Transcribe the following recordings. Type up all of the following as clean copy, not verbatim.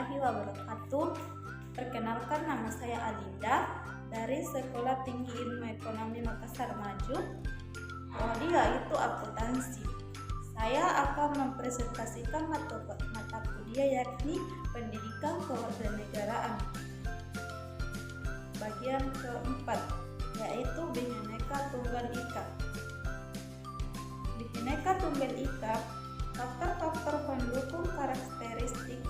warahmatullahi wabarakatuh. Perkenalkan, nama saya Alinda dari Sekolah Tinggi Ilmu Ekonomi Makassar Maju. Prodi yaitu akuntansi. Saya akan mempresentasikan mata kuliah yakni pendidikan kewarganegaraan. Bagian keempat yaitu Bhinneka Tunggal Ika. Bhinneka Tunggal Ika, faktor-faktor pendukung karakteristik,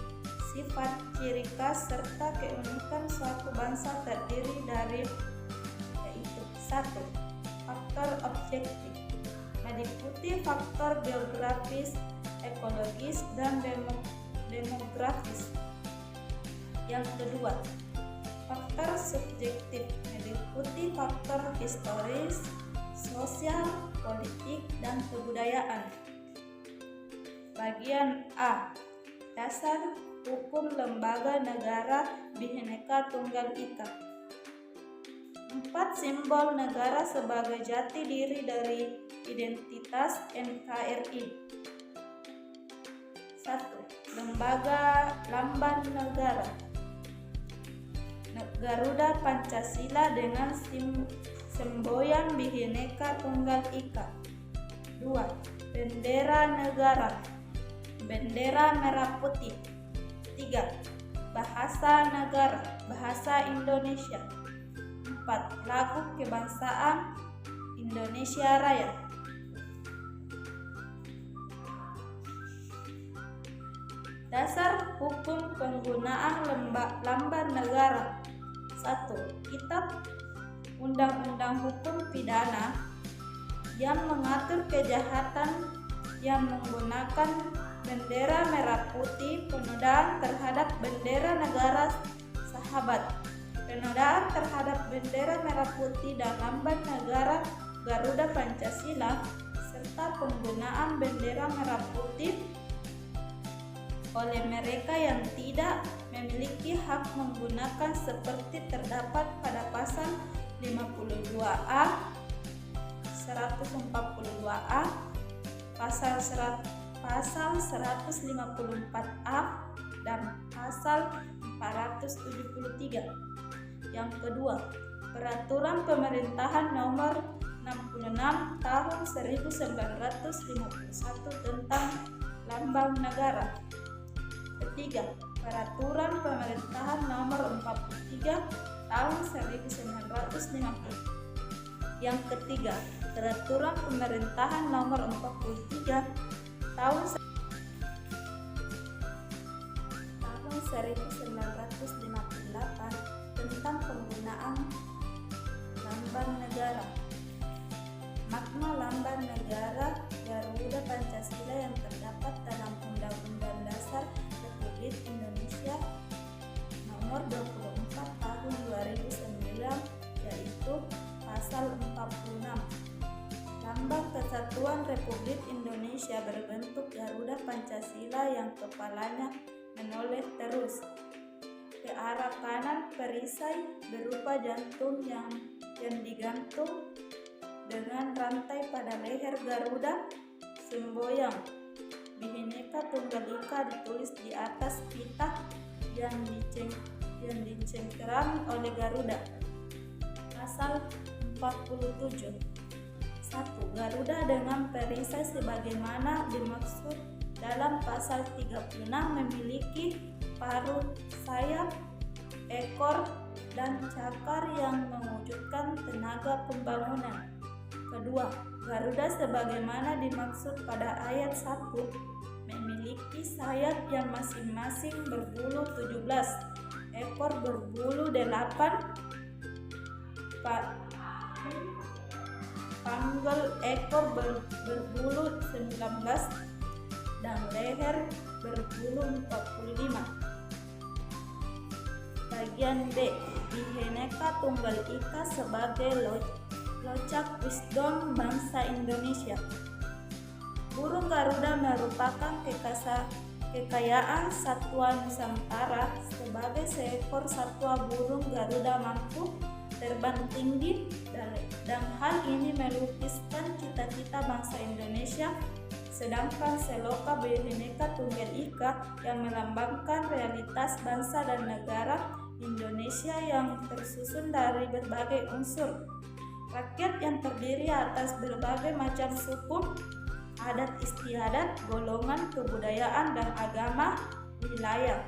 sifat, ciri khas, serta keunikan suatu bangsa terdiri dari yaitu 1. Faktor objektif, meliputi faktor geografis, ekologis, dan demografis. Yang kedua, faktor subjektif, meliputi faktor historis, sosial, politik, dan kebudayaan. Bagian A. Dasar hukum lembaga negara Bhinneka Tunggal Ika. 4 simbol negara sebagai jati diri dari identitas NKRI. 1. Lembaga lambang negara Garuda Pancasila dengan semboyan Bhinneka Tunggal Ika. 2. Bendera negara, bendera merah putih. 3. Bahasa negara, bahasa Indonesia. 4. Lagu kebangsaan Indonesia Raya. Dasar hukum penggunaan lambang negara. 1. Kitab Undang-Undang Hukum Pidana yang mengatur kejahatan yang menggunakan bendera merah putih, penodaan terhadap bendera negara sahabat, penodaan terhadap bendera merah putih dan lambang negara Garuda Pancasila, serta penggunaan bendera merah putih oleh mereka yang tidak memiliki hak menggunakan seperti terdapat pada pasal 52A, 142A, pasal 154A, dan pasal 473. Yang kedua, Peraturan Pemerintahan Nomor 66 Tahun 1951 tentang Lambang Negara. Ketiga, Peraturan Pemerintahan Nomor 43 Tahun 1950. Yang ketiga, Peraturan Pemerintahan Nomor 43 Tahun 1958 tentang penggunaan lambang negara. Makna lambang negara Garuda Pancasila yang terdapat dalam Undang-Undang Dasar Republik Indonesia Nomor 24 Tahun 2009 yaitu Pasal 46. Lambang Kesatuan Republik Indonesia berbentuk Garuda Pancasila yang kepalanya menoleh terus ke arah kanan, perisai berupa jantung yang digantung dengan rantai pada leher Garuda, semboyan Bhinneka Tunggal Ika ditulis di atas pita yang dicengkeram oleh Garuda. Pasal 47. 1. Garuda dengan perisai sebagaimana dimaksud dalam pasal 36 memiliki paruh, sayap, ekor, dan cakar yang mewujudkan tenaga pembangunan. Kedua, Garuda sebagaimana dimaksud pada ayat 1 memiliki sayap yang masing-masing berbulu 17, ekor berbulu 8, panggul ekor berbulu 19, dan leher berbulu 45. Bagian B. Bhinneka Tunggal Ika sebagai locak wisdom bangsa Indonesia. Burung Garuda merupakan kekayaan satwa Nusantara. Sebagai seekor satwa, burung Garuda mampu terbang tinggi dan hal ini melukiskan cita-cita bangsa Indonesia sedangkan Seloka Bhinneka Tunggal Ika yang melambangkan realitas bangsa dan negara Indonesia yang tersusun dari berbagai unsur rakyat yang terdiri atas berbagai macam suku, adat istiadat, golongan, kebudayaan, dan agama wilayah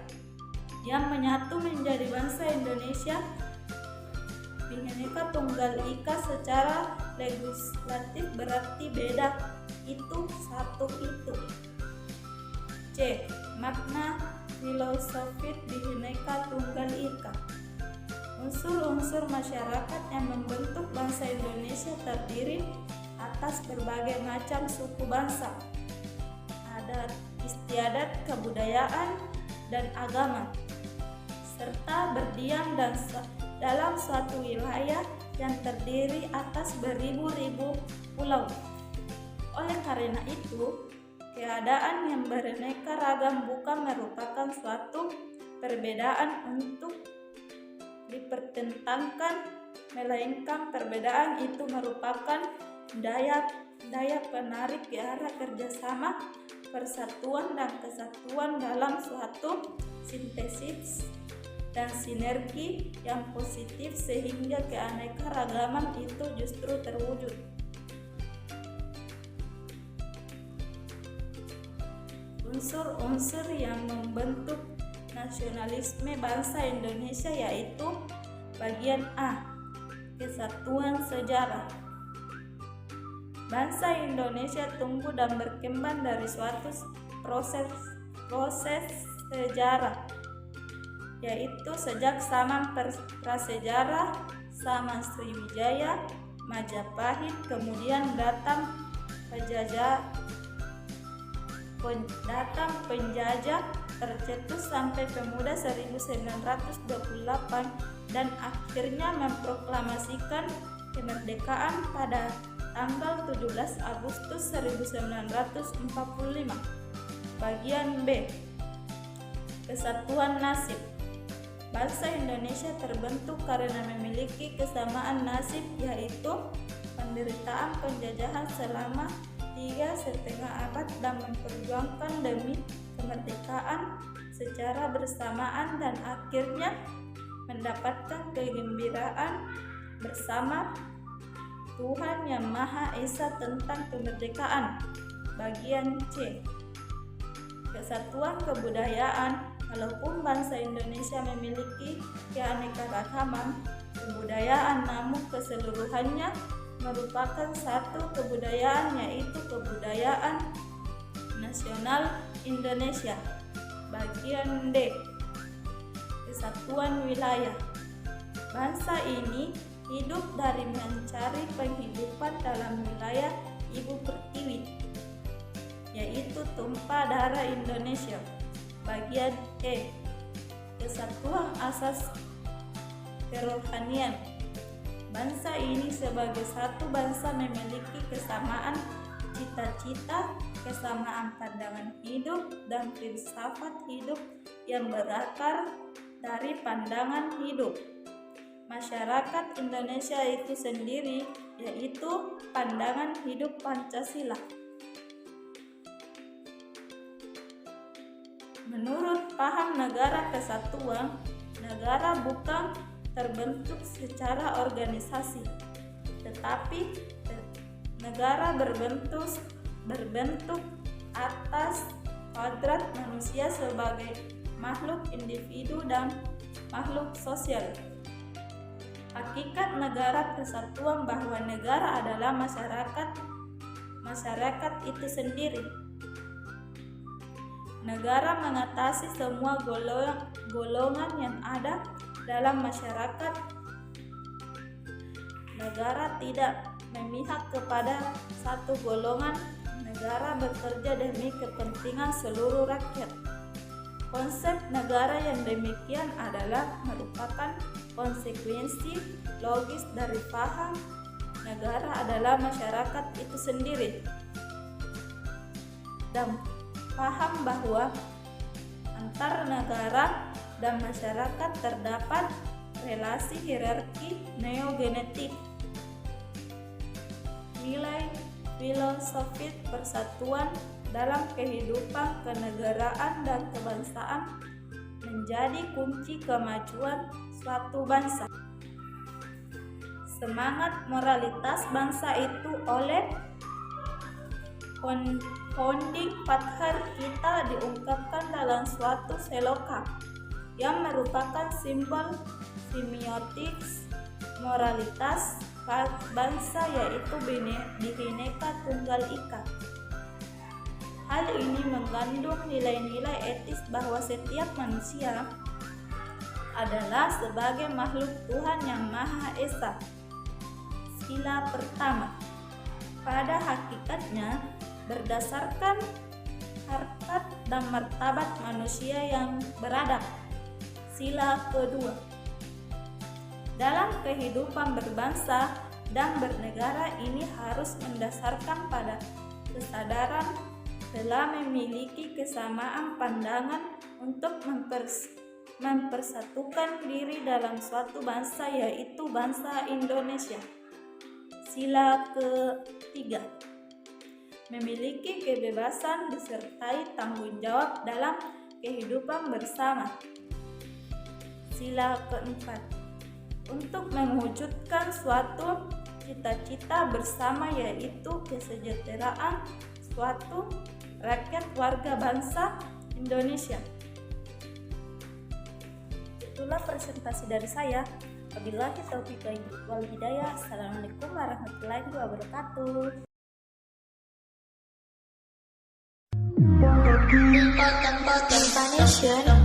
yang menyatu menjadi bangsa Indonesia Bhinneka Tunggal Ika. Secara legislatif berarti beda itu satu itu. C. Makna filosofis Bhinneka Tunggal Ika. Unsur-unsur masyarakat yang membentuk bangsa Indonesia terdiri atas berbagai macam suku bangsa, adat istiadat, kebudayaan, dan agama, serta berdiam dalam suatu wilayah yang terdiri atas beribu-ribu pulau. Oleh karena itu, keadaan yang beraneka ragam bukan merupakan suatu perbedaan untuk dipertentangkan, melainkan perbedaan itu merupakan daya penarik ke arah kerjasama, persatuan, dan kesatuan dalam suatu sintesis dan sinergi yang positif sehingga keanekaragaman itu justru terwujud. Unsur-unsur yang membentuk nasionalisme bangsa Indonesia yaitu bagian A. Kesatuan sejarah. Bangsa Indonesia tumbuh dan berkembang dari suatu proses sejarah, yaitu sejak zaman prasejarah, zaman Sriwijaya, Majapahit, kemudian datang penjajah tercetus sampai pemuda 1928 dan akhirnya memproklamasikan kemerdekaan pada tanggal 17 Agustus 1945. Bagian B. Kesatuan nasib. Bangsa Indonesia terbentuk karena memiliki kesamaan nasib, yaitu penderitaan penjajahan selama 3,5 abad dan memperjuangkan demi kemerdekaan secara bersamaan dan akhirnya mendapatkan kegembiraan bersama Tuhan Yang Maha Esa tentang kemerdekaan. Bagian C. Kesatuan kebudayaan. Walaupun bangsa Indonesia memiliki keanekaragaman kebudayaan, namun keseluruhannya merupakan satu kebudayaan, yaitu kebudayaan nasional Indonesia. Bagian D. Kesatuan wilayah. Bangsa ini hidup dari mencari penghidupan dalam wilayah Ibu Pertiwi, yaitu tumpah darah Indonesia. Bagian E. Kesatuan asas kerohanian. Bangsa ini sebagai satu bangsa memiliki kesamaan cita-cita, kesamaan pandangan hidup, dan filsafat hidup yang berakar dari pandangan hidup masyarakat Indonesia itu sendiri, yaitu pandangan hidup Pancasila. Menurut paham negara kesatuan, negara bukan terbentuk secara organisasi, tetapi negara berbentuk atas kodrat manusia sebagai makhluk individu dan makhluk sosial. Hakikat negara kesatuan bahwa negara adalah masyarakat itu sendiri. Negara mengatasi semua golongan yang ada dalam masyarakat. Negara tidak memihak kepada satu golongan. Negara bekerja demi kepentingan seluruh rakyat. Konsep negara yang demikian adalah merupakan konsekuensi logis dari paham negara adalah masyarakat itu sendiri, dan paham bahwa antar negara dan masyarakat terdapat relasi hierarki neogenetik. Nilai filosofis persatuan dalam kehidupan kenegaraan dan kebangsaan menjadi kunci kemajuan suatu bangsa. Semangat moralitas bangsa itu oleh founding father kita diungkapkan dalam suatu selokan yang merupakan simbol semiotiks moralitas bangsa, yaitu Bhinneka Tunggal Ika. Hal ini mengandung nilai-nilai etis bahwa setiap manusia adalah sebagai makhluk Tuhan yang Maha Esa. Sila pertama, pada hakikatnya berdasarkan harkat dan martabat manusia yang beradab. Sila kedua, dalam kehidupan berbangsa dan bernegara ini harus mendasarkan pada kesadaran telah memiliki kesamaan pandangan untuk mempersatukan diri dalam suatu bangsa, yaitu bangsa Indonesia. Sila ketiga, memiliki kebebasan disertai tanggung jawab dalam kehidupan bersama. Sila keempat, untuk mewujudkan suatu cita-cita bersama, yaitu kesejahteraan suatu rakyat warga bangsa Indonesia. Itulah presentasi dari saya. Wabillahi taufiq wal hidayah. Assalamualaikum warahmatullahi wabarakatuh. Podcast Foundation